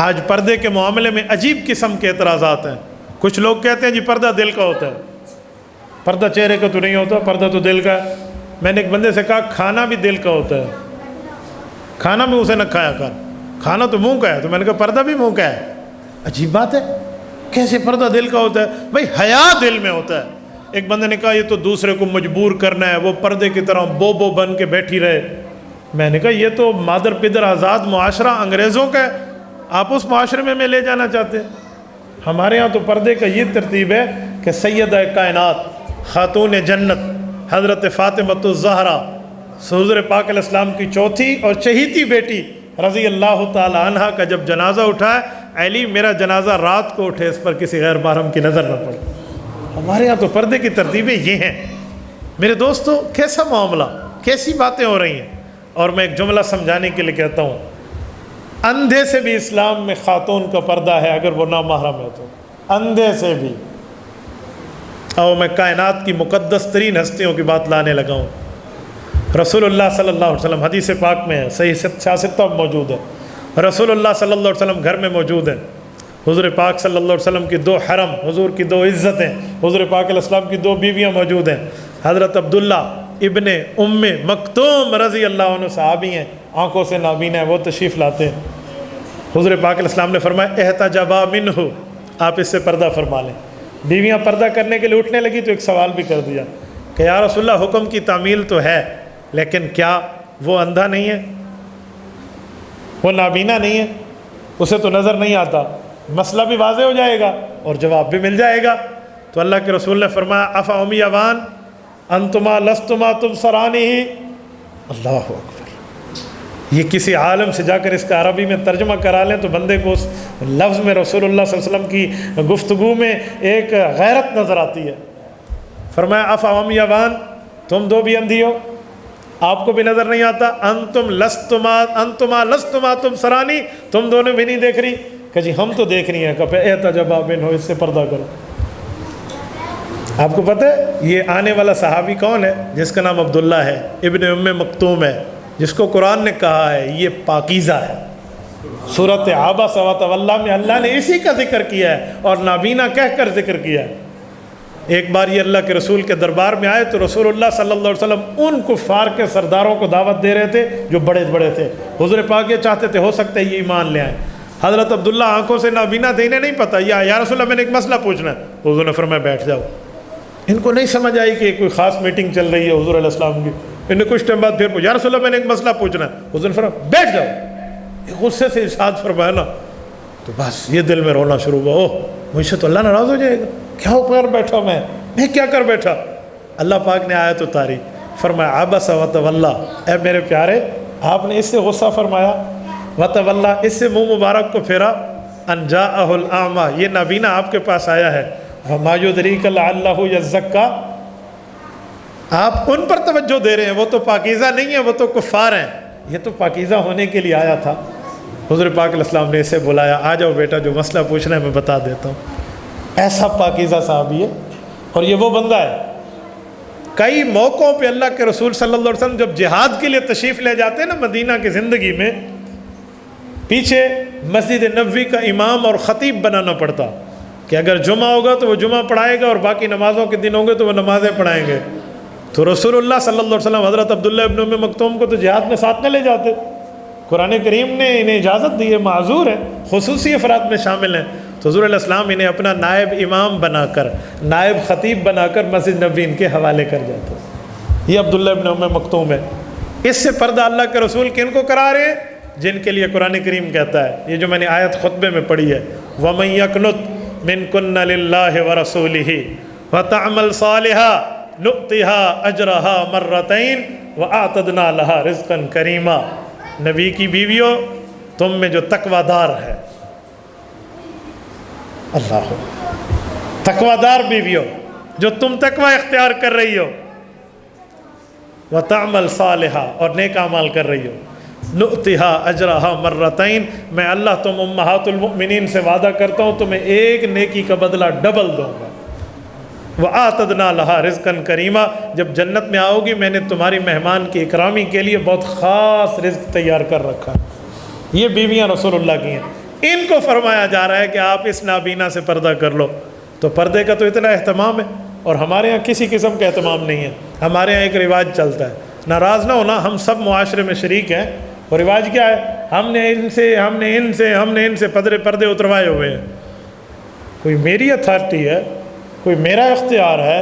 آج پردے کے معاملے میں عجیب قسم کے اعتراضات ہیں. کچھ لوگ کہتے ہیں جی پردہ دل کا ہوتا ہے. پردہ چہرے کا تو نہیں ہوتا، پردہ تو دل کا ہے. میں نے ایک بندے سے کہا کھانا بھی دل کا ہوتا ہے، کھانا بھی اسے نہ کھایا کر، کھانا تو منہ کا ہے. تو میں نے کہا پردہ بھی منہ کا ہے. عجیب بات ہے، کیسے پردہ دل کا ہوتا ہے؟ بھائی حیا دل میں ہوتا ہے. ایک بندے نے کہا یہ تو دوسرے کو مجبور کرنا ہے، وہ پردے کی طرح بو بن کے بیٹھی رہے. میں نے کہا یہ تو مادر پدر آزاد معاشرہ انگریزوں کا ہے، آپ اس معاشرے میں لے جانا چاہتے ہیں. ہمارے ہاں تو پردے کا یہ ترتیب ہے کہ سیدہ کائنات خاتون جنت حضرت فاطمۃ الزہرا حضور پاک علیہ السلام کی چوتھی اور چہیتی بیٹی رضی اللہ تعالی عنہا کا جب جنازہ اٹھا ہے، علی میرا جنازہ رات کو اٹھے، اس پر کسی غیر محرم کی نظر نہ پڑے. ہمارے ہاں تو پردے کی ترتیبیں یہ ہیں. میرے دوستو کیسا معاملہ، کیسی باتیں ہو رہی ہیں. اور میں ایک جملہ سمجھانے کے لیے کہتا ہوں، اندھے سے بھی اسلام میں خاتون کا پردہ ہے اگر وہ نامحرم ہے تو، اندھے سے بھی. اور میں کائنات کی مقدس ترین ہستیوں کی بات لانے لگا ہوں. رسول اللہ صلی اللہ علیہ وسلم حدیث پاک میں ہے، صحیح سیاست موجود ہے. رسول اللہ صلی اللہ علیہ وسلم گھر میں موجود ہیں. حضور پاک صلی اللہ علیہ وسلم کی 2 حرم، حضور کی 2 عزتیں، حضور پاک علیہ السلام کی 2 بیویاں موجود ہیں. حضرت عبداللہ ابن ام مکتوم رضی اللہ عنہ صحابی ہیں، آنکھوں سے نابینا ہیں، وہ تشریف لاتے ہیں. حضور پاک علیہ السلام نے فرمایا احتجبا منہ، آپ اس سے پردہ فرما لیں. بیویاں پردہ کرنے کے لیے اٹھنے لگی تو ایک سوال بھی کر دیا کہ یا رسول اللہ حکم کی تعمیل تو ہے، لیکن کیا وہ اندھا نہیں ہے، وہ نابینا نہیں ہے، اسے تو نظر نہیں آتا؟ مسئلہ بھی واضح ہو جائے گا اور جواب بھی مل جائے گا. تو اللہ کے رسول نے فرمایا افا امیوان انتما لستما تبصرانی. اللہ اکبر. یہ کسی عالم سے جا کر اس کا عربی میں ترجمہ کرا لیں تو بندے کو اس لفظ میں رسول اللہ صلی اللہ علیہ وسلم کی گفتگو میں ایک غیرت نظر آتی ہے. فرمایا افا امیوان، تم 2 بھی اندھی ہو، آپ کو بھی نظر نہیں آتا. انتما لستما تبصرانی، تم دونوں بھی نہیں دیکھ رہی. کہ جی ہم تو دیکھ رہی ہیں. کہ احتجبا منہ، اس سے پردہ کرو. آپ کو پتہ ہے یہ آنے والا صحابی کون ہے؟ جس کا نام عبداللہ ہے، ابن ام مکتوم ہے، جس کو قرآن نے کہا ہے یہ پاکیزہ ہے. سورۃ عبس وتولی میں اللہ نے اسی کا ذکر کیا ہے اور نابینا کہہ کر ذکر کیا ہے. ایک بار یہ اللہ کے رسول کے دربار میں آئے تو رسول اللہ صلی اللہ علیہ وسلم ان کفار کے سرداروں کو دعوت دے رہے تھے جو بڑے بڑے تھے. حضور پاک یہ چاہتے تھے ہو سکتا ہے یہ ایمان لے آئیں. حضرت عبداللہ آنکھوں سے نابینا تھے، انہیں نہیں پتہ. یا رسول اللہ میں نے ایک مسئلہ پوچھنا ہے. حضور نے فرمایا بیٹھ جاؤ. ان کو نہیں سمجھ آئی کہ کوئی خاص میٹنگ چل رہی ہے حضور علیہ السلام کی. انہوں نے کچھ ٹائم بعد پھر پوچھا یا رسول اللہ میں نے ایک مسئلہ پوچھنا ہے. حضور نے فرمایا بیٹھ جاؤ. غصے سے ارشاد فرمایا نا تو بس یہ دل میں رونا شروع ہوا، اوہ مجھ سے تو اللہ ناراض ہو جائے گا، کیا ہو کر بیٹھا میں کیا کر بیٹھا. اللہ پاک نے آیت اتاری، فرمایا عبس وتولی، اے میرے پیارے آپ نے اس سے غصہ فرمایا، وتولی اس سے منہ مبارک کو پھیرا، ان جاءہ الاعمی یہ نابینا آپ کے پاس آیا ہے، وما یدریک لعلہ یزکا آپ ان پر توجہ دے رہے ہیں. وہ تو پاکیزہ نہیں ہیں، وہ تو کفار ہیں، یہ تو پاکیزہ ہونے کے لیے آیا تھا. حضور پاک علیہ السلام نے اسے بلایا، آ جاؤ بیٹا جو مسئلہ پوچھنا ہے میں بتا دیتا ہوں. ایسا پاکیزہ صحابی ہے اور یہ وہ بندہ ہے. کئی موقعوں پہ اللہ کے رسول صلی اللہ علیہ وسلم جب جہاد کے لیے تشریف لے جاتے ہیں نا مدینہ کی زندگی میں، پیچھے مسجد نبوی کا امام اور خطیب بنانا پڑتا کہ اگر جمعہ ہوگا تو وہ جمعہ پڑھائے گا اور باقی نمازوں کے دن ہوں گے تو وہ نمازیں پڑھائیں گے. تو رسول اللہ صلی اللہ علیہ وسلم حضرت عبداللہ ابن ام مکتوم کو تو جہاد میں ساتھ نہ لے جاتے. قرآن کریم نے انہیں اجازت دی ہے، معذور ہیں، خصوصی افراد میں شامل ہیں. تو حضور علیہ السلام انہیں اپنا نائب امام بنا کر، نائب خطیب بنا کر مسجد نبوی ان کے حوالے کر جاتے. یہ عبداللہ ابن ام مکتوم ہے. اس سے پردہ اللہ کے رسول کن کو کرا رہے ہیں؟ جن کے لیے قرآن کریم کہتا ہے، یہ جو میں نے آیت خطبے میں پڑھی ہے، وَمَن يَقْنُتْ مِنْكُنَّ لِلَّهِ وَرَسُولِهِ وَتَعْمَلْ صَالِحًا نُؤْتِهَا أَجْرَهَا مَرَّتَيْنِ وَآتَدْنَا لَهَا رِزْقًا كَرِيمًا. نبی کی بیویوں تم میں جو تقوی دار ہے، اللہ تقوی دار بیویوں جو تم تقوی اختیار کر رہی ہو، وَتَعْمَلْ صَالِحًا اور نیک اعمال کر رہی ہو، نُؤْتِهَا أَجْرَهَا مَرَّتَيْنِ میں اللہ تم امہات المؤمنین سے وعدہ کرتا ہوں تمہیں ایک نیکی کا بدلہ ڈبل دوں گا. وَآتَدْنَا لَهَا رِزْقًا كَرِيمًا جب جنت میں آؤ گی میں نے تمہاری مہمان کی اکرامی کے لیے بہت خاص رزق تیار کر رکھا. یہ بیویاں رسول اللہ کی ہیں. ان کو فرمایا جا رہا ہے کہ آپ اس نابینا سے پردہ کر لو۔ تو پردے کا تو اتنا اہتمام ہے، اور ہمارے یہاں کسی قسم کا اہتمام نہیں ہے۔ ہمارے یہاں ایک رواج چلتا ہے، ناراض نہ ہونا، ہم سب معاشرے میں شریک ہیں، اور رواج کیا ہے؟ ہم نے ان سے پردے اتروائے ہوئے ہیں۔ کوئی میری اتھارٹی ہے، کوئی میرا اختیار ہے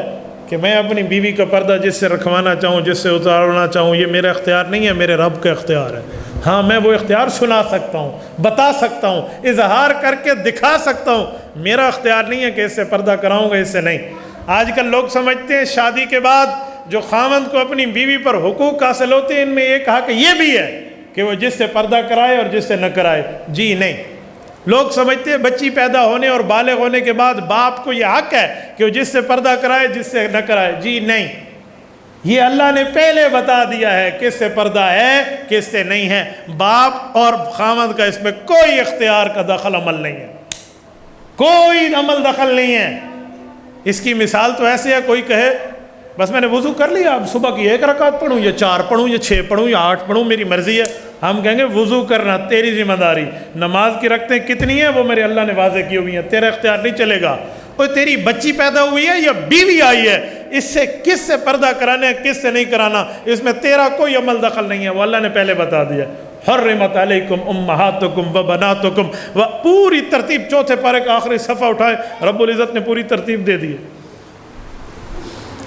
کہ میں اپنی بیوی کا پردہ جس سے رکھوانا چاہوں، جس سے اتارنا چاہوں؟ یہ میرا اختیار نہیں ہے، میرے رب کا اختیار ہے۔ ہاں، میں وہ اختیار سنا سکتا ہوں، بتا سکتا ہوں، اظہار کر کے دکھا سکتا ہوں، میرا اختیار نہیں ہے کہ اس سے پردہ کراؤں گا، اس سے نہیں۔ آج کل لوگ سمجھتے ہیں شادی کے بعد جو خاوند کو اپنی بیوی پر حقوق حاصل ہوتے ہیں، ان میں ایک حق یہ بھی ہے کہ وہ جس سے پردہ کرائے اور جس سے نہ کرائے۔ جی نہیں، لوگ سمجھتے ہیں بچی پیدا ہونے اور بالغ ہونے کے بعد باپ کو یہ حق ہے کہ وہ جس سے پردہ کرائے، جس سے نہ کرائے۔ جی نہیں، یہ اللہ نے پہلے بتا دیا ہے کس سے پردہ ہے، کس سے نہیں ہے۔ باپ اور خاوند کا اس میں کوئی اختیار کا دخل عمل نہیں ہے، کوئی عمل دخل نہیں ہے۔ اس کی مثال تو ایسے ہے، کوئی کہے بس میں نے وضو کر لیا، اب صبح کی 1 رکعت پڑھوں یا 4 پڑھوں یا 6 پڑھوں یا 8 پڑھوں، میری مرضی ہے۔ ہم کہیں گے وضو کرنا تیری ذمہ داری، نماز کی رکعتیں کتنی ہیں وہ میرے اللہ نے واضح کی ہوئی ہیں، تیرا اختیار نہیں چلے گا۔ وہ تیری بچی پیدا ہوئی ہے یا بیوی آئی ہے، اس سے کس سے پردہ کرانا ہے، کس سے نہیں کرانا، اس میں تیرا کوئی عمل دخل نہیں ہے، وہ اللہ نے پہلے بتا دیا۔ حرمت علیکم امہاتکم و بناتکم، و پوری ترتیب 4 پارے کا آخری صفحہ اٹھائے، رب العزت نے پوری ترتیب دے دی ہے۔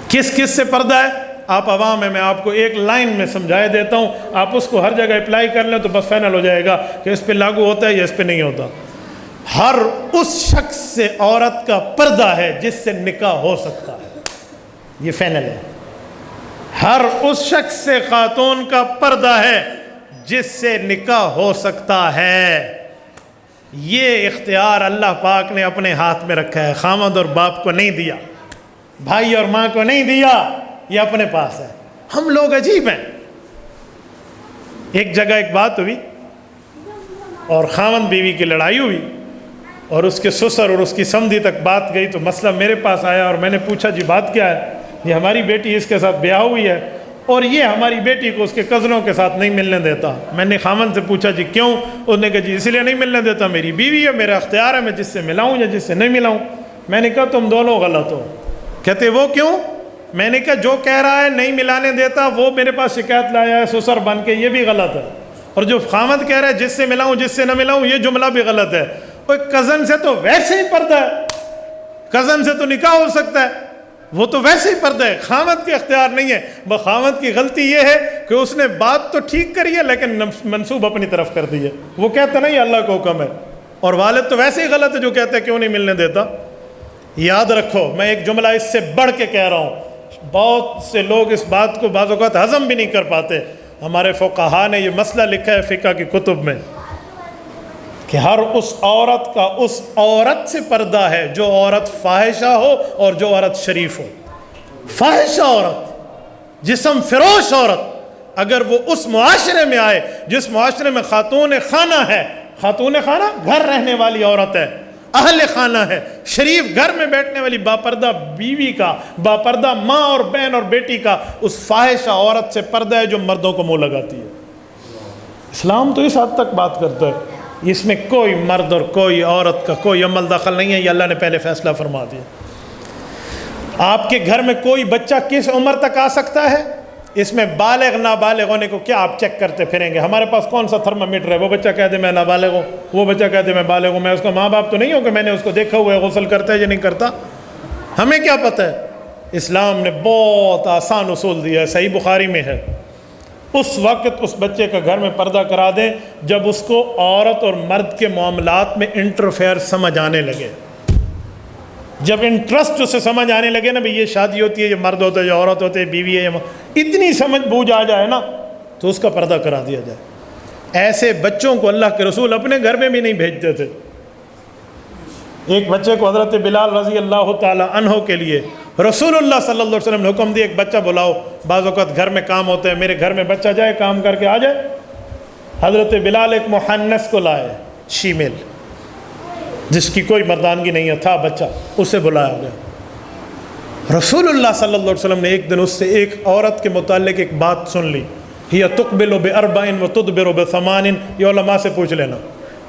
کس کس سے پردہ ہے؟ آپ عوام ہیں، میں آپ کو ایک لائن میں سمجھائے دیتا ہوں، آپ اس کو ہر جگہ اپلائی کر لیں تو بس فائنل ہو جائے گا کہ اس پہ لاگو ہوتا ہے یا اس پہ نہیں ہوتا۔ ہر اس شخص سے عورت کا پردہ ہے جس سے نکاح ہو سکتا ہے، یہ فائنل ہے۔ ہر اس شخص سے خاتون کا پردہ ہے جس سے نکاح ہو سکتا ہے۔ یہ اختیار اللہ پاک نے اپنے ہاتھ میں رکھا ہے، خامد اور باپ کو نہیں دیا، بھائی اور ماں کو نہیں دیا، یہ اپنے پاس ہے۔ ہم لوگ عجیب ہیں۔ ایک جگہ ایک بات ہوئی اور خاوند بیوی کی لڑائی ہوئی، اور اس کے سسر اور اس کی سمدھی تک بات گئی، تو مسئلہ میرے پاس آیا اور میں نے پوچھا جی بات کیا ہے؟ یہ ہماری بیٹی اس کے ساتھ بیاہ ہوئی ہے اور یہ ہماری بیٹی کو اس کے کزنوں کے ساتھ نہیں ملنے دیتا۔ میں نے خاوند سے پوچھا جی کیوں؟ انہوں نے کہا جی اس لیے نہیں ملنے دیتا، میری بیوی ہے، میرا اختیار ہے، میں جس سے ملاؤں یا جس سے نہیں ملاؤں۔ میں نے کہا تم دونوں غلط ہو۔ کہتے وہ کیوں؟ میں نے کہا جو کہہ رہا ہے نہیں ملانے دیتا وہ میرے پاس شکایت لایا ہے سسر بن کے، یہ بھی غلط ہے، اور جو خاوند کہہ رہا ہے جس سے ملاؤں جس سے نہ ملاؤں، یہ جملہ بھی غلط ہے۔ کوئی کزن سے تو ویسے ہی پردہ ہے، کزن سے تو نکاح ہو سکتا ہے، وہ تو ویسے ہی پردہ ہے، خاوند کے اختیار نہیں ہے۔ خاوند کی غلطی یہ ہے کہ اس نے بات تو ٹھیک کری ہے لیکن منسوب اپنی طرف کر دی ہے، وہ کہتا نہیں اللہ کو حکم ہے، اور والد تو ویسے ہی غلط ہے جو کہتا ہے کیوں نہیں ملنے دیتا۔ یاد رکھو، میں ایک جملہ اس سے بڑھ کے کہہ رہا ہوں، بہت سے لوگ اس بات کو بعض اوقات ہضم بھی نہیں کر پاتے۔ ہمارے فقہا نے یہ مسئلہ لکھا ہے فقہ کی کتب میں کہ ہر اس عورت کا اس عورت سے پردہ ہے جو عورت فاحشہ ہو اور جو عورت شریف ہو۔ فاحشہ عورت، جسم فروش عورت، اگر وہ اس معاشرے میں آئے جس معاشرے میں خاتون خانہ ہے، خاتون خانہ گھر رہنے والی عورت ہے، اہل خانہ ہے، شریف گھر میں بیٹھنے والی باپردہ بیوی کا، باپردہ ماں اور بہن اور بیٹی کا، اس فاحشہ عورت سے پردہ ہے جو مردوں کو منہ لگاتی ہے۔ اسلام تو اس حد تک بات کرتا ہے، اس میں کوئی مرد اور کوئی عورت کا کوئی عمل دخل نہیں ہے، یہ اللہ نے پہلے فیصلہ فرما دیا۔ آپ کے گھر میں کوئی بچہ کس عمر تک آ سکتا ہے، اس میں بالغ نابالغ ہونے کو کیا آپ چیک کرتے پھریں گے؟ ہمارے پاس کون سا تھرمامیٹر ہے؟ وہ بچہ کہہ دے میں نابالغ ہوں، وہ بچہ کہہ دے میں بالغ ہوں، میں اس کا ماں باپ تو نہیں ہوں کہ میں نے اس کو دیکھا ہوا ہے غسل کرتا ہے یا نہیں کرتا، ہمیں کیا پتہ ہے؟ اسلام نے بہت آسان اصول دیا ہے، صحیح بخاری میں ہے، اس وقت اس بچے کا گھر میں پردہ کرا دیں جب اس کو عورت اور مرد کے معاملات میں انٹرفیئر سمجھ آنے لگے، جب انٹرسٹ اسے سمجھ آنے لگے نا بھئی یہ شادی ہوتی ہے، یہ مرد ہوتا ہے، یہ عورت ہوتے ہے، بیوی ہے، اتنی سمجھ بوجھ آ جائے نا تو اس کا پردہ کرا دیا جائے۔ ایسے بچوں کو اللہ کے رسول اپنے گھر میں بھی نہیں بھیجتے تھے۔ ایک بچے کو حضرت بلال رضی اللہ تعالی عنہ کے لیے رسول اللہ صلی اللہ علیہ وسلم نے حکم دیا ایک بچہ بلاؤ، بعض اوقات گھر میں کام ہوتے ہیں، میرے گھر میں بچہ جائے کام کر کے آ جائے۔ حضرت بلال ایک محنث کو لائے، شیمیل، جس کی کوئی مردانگی نہیں ہے، تھا بچہ، اسے بلایا گیا۔ رسول اللہ صلی اللہ علیہ وسلم نے ایک دن اس سے ایک عورت کے متعلق ایک بات سن لی، ہی تقبل باربع و تدبر بثمان، یہ علماء سے پوچھ لینا،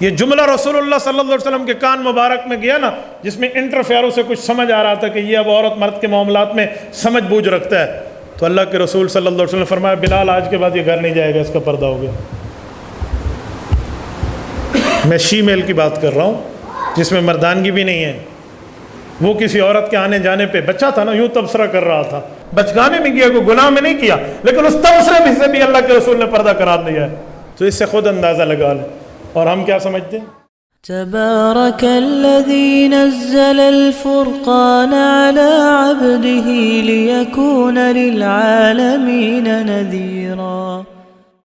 یہ جملہ رسول اللہ صلی اللہ علیہ وسلم کے کان مبارک میں گیا نا، جس میں انٹرفیئروں سے کچھ سمجھ آ رہا تھا کہ یہ اب عورت مرد کے معاملات میں سمجھ بوجھ رکھتا ہے، تو اللہ کے رسول صلی اللہ علیہ وسلم نے فرمایا بلال آج کے بعد یہ گھر نہیں جائے گا، اس کا پردہ ہو گیا۔ میں شی میل کی بات کر رہا ہوں جس میں مردانگی بھی نہیں ہے۔ وہ کسی عورت کے آنے جانے پہ، بچہ تھا نا، یوں تبصرہ کر رہا تھا، بچگانے میں کیا، کوئی گناہ میں نہیں کیا، لیکن اس تبصرے میں سے بھی اللہ کے رسول نے پردہ قرار دیا ہے، تو اس سے خود اندازہ لگا لیں۔ اور ہم کیا سمجھتے ہیں؟ تبارك الذي نزل الفرقان على عبده ليكون للعالمين نذيرا